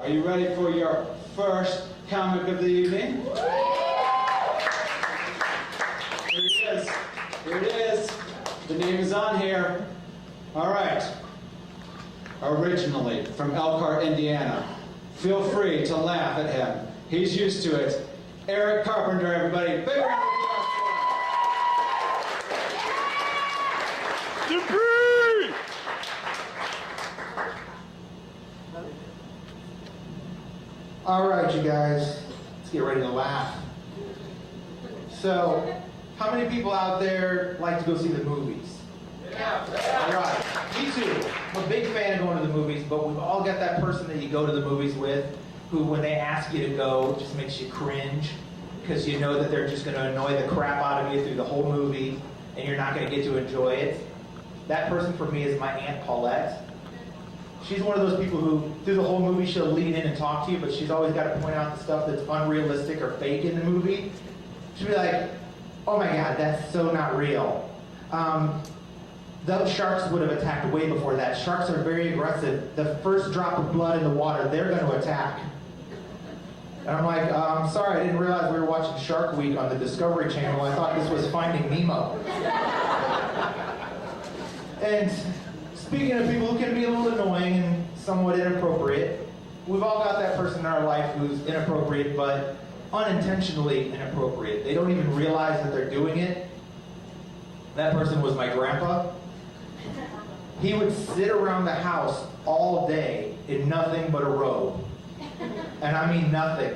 Are you ready for your first comic of the evening? Here he is. Here it is. The name is on here. All right. Originally from Elkhart, Indiana. Feel free to laugh at him. He's used to it. Erik Carpenter, everybody. Big round of applause. All right, you guys, let's get ready to laugh. So, how many people out there like to go see the movies? Yeah. All right, me too. I'm a big fan of going to the movies, but we've all got that person that you go to the movies with who, when they ask you to go, just makes you cringe because you know that they're just going to annoy the crap out of you through the whole movie and you're not going to get to enjoy it. That person for me is my Aunt Paulette. She's one of those people who, through the whole movie, she'll lean in and talk to you, but she's always got to point out the stuff that's unrealistic or fake in the movie. She'll be like, oh my God, that's so not real. Those sharks would have attacked way before that. Sharks are very aggressive. The first drop of blood in the water, they're going to attack. And I'm like, I'm sorry, I didn't realize we were watching Shark Week on the Discovery Channel. I thought this was Finding Nemo. And speaking of people who can be a little annoying and somewhat inappropriate, we've all got that person in our life who's inappropriate, but unintentionally inappropriate. They don't even realize that they're doing it. That person was my grandpa. He would sit around the house all day in nothing but a robe. And I mean nothing.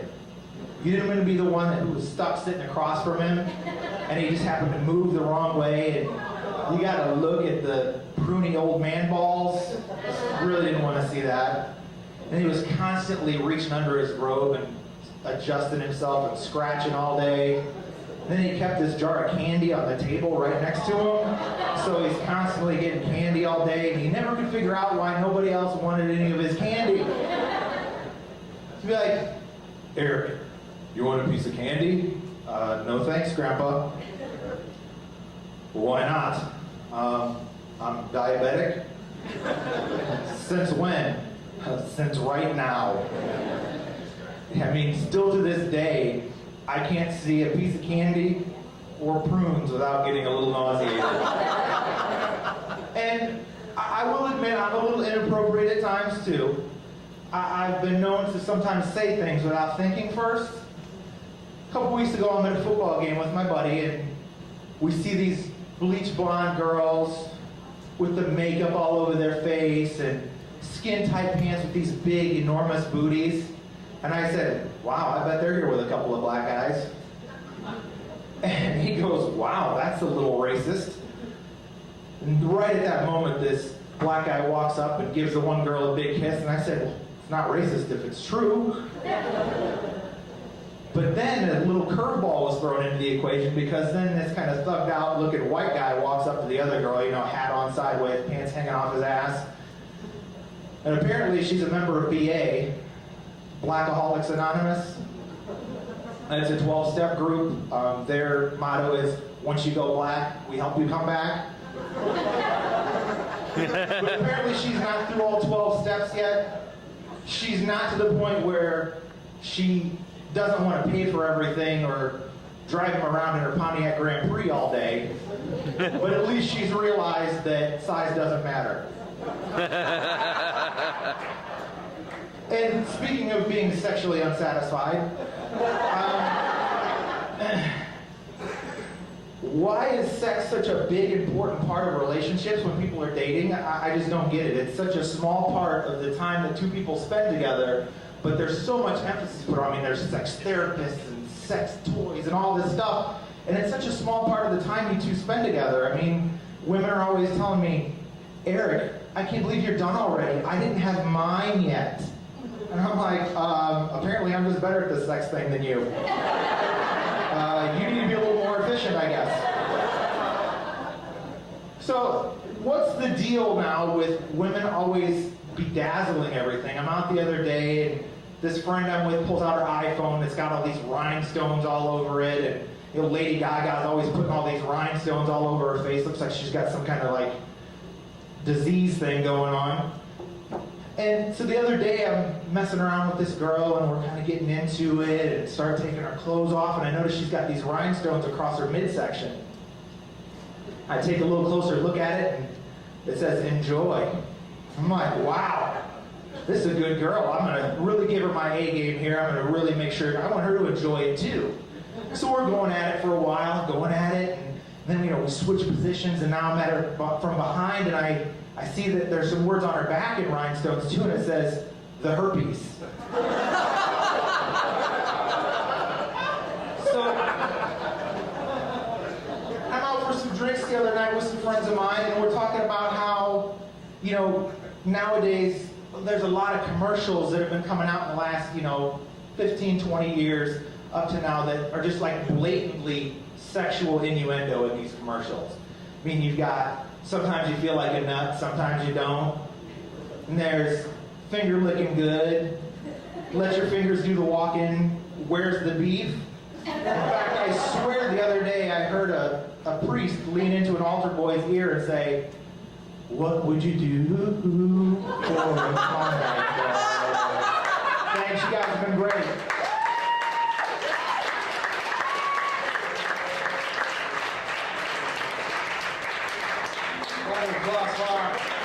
You didn't want to be the one who was stuck sitting across from him, and he just happened to move the wrong way, and you got to look at the pruny old man balls. Really didn't want to see that. And he was constantly reaching under his robe and adjusting himself and scratching all day. Then he kept this jar of candy on the table right next to him. So he's constantly getting candy all day, and he never could figure out why nobody else wanted any of his candy. He'd be like, Eric, you want a piece of candy? No thanks, Grandpa. Why not? I'm diabetic. Since when? Since right now. I mean, still to this day, I can't see a piece of candy or prunes without getting a little nauseated. And I will admit, I'm a little inappropriate at times too. I've been known to sometimes say things without thinking first. A couple weeks ago, I'm at a football game with my buddy, and we see these bleach blonde girls with the makeup all over their face and skin-tight pants with these big, enormous booties. And I said, wow, I bet they're here with a couple of black guys. And he goes, wow, that's a little racist. And right at that moment, this black guy walks up and gives the one girl a big kiss, and I said, well, it's not racist if it's true. But then a little curveball was thrown into the equation, because then this kind of thugged out looking white guy walks up to the other girl, hat on sideways, pants hanging off his ass. And apparently she's a member of BA, Blackaholics Anonymous. And it's a 12-step group. Their motto is, once you go black, we help you come back. But apparently she's not through all 12 steps yet. She's not to the point where she doesn't want to pay for everything or drive him around in her Pontiac Grand Prix all day. But at least she's realized that size doesn't matter. And speaking of being sexually unsatisfied, why is sex such a big, important part of relationships when people are dating? I just don't get it. It's such a small part of the time that two people spend together, but there's so much emphasis put on. I mean, there's sex therapists and sex toys and all this stuff, and it's such a small part of the time you two spend together. I mean, women are always telling me, Eric, I can't believe you're done already. I didn't have mine yet. And I'm like, apparently I'm just better at this sex thing than you. You need to be a little more efficient, I guess. So, what's the deal now with women always bedazzling everything? I'm out the other day, and this friend I'm with pulls out her iPhone that's got all these rhinestones all over it, and Lady Gaga's always putting all these rhinestones all over her face. Looks like she's got some kind of disease thing going on. And so the other day I'm messing around with this girl and we're kind of getting into it and start taking her clothes off, and I notice she's got these rhinestones across her midsection. I take a little closer look at it and it says enjoy. I'm like, wow, this is a good girl. I'm gonna really give her my A game here. I'm gonna really make sure, I want her to enjoy it too. So we're going at it for a while, going at it, and then we switch positions, and now I'm at her from behind, and I see that there's some words on her back in rhinestones too, and it says, the herpes. So, I'm out for some drinks the other night with some friends of mine, and we're talking about how, nowadays, there's a lot of commercials that have been coming out in the last, 15, 20 years up to now that are just like blatantly sexual innuendo in these commercials. I mean, you've got, sometimes you feel like a nut, sometimes you don't. And there's finger licking good, let your fingers do the walking, where's the beef? In fact, I swear the other day I heard a priest lean into an altar boy's ear and say, what would you do for a combat dog? Thanks, you guys have been great. Round of applause for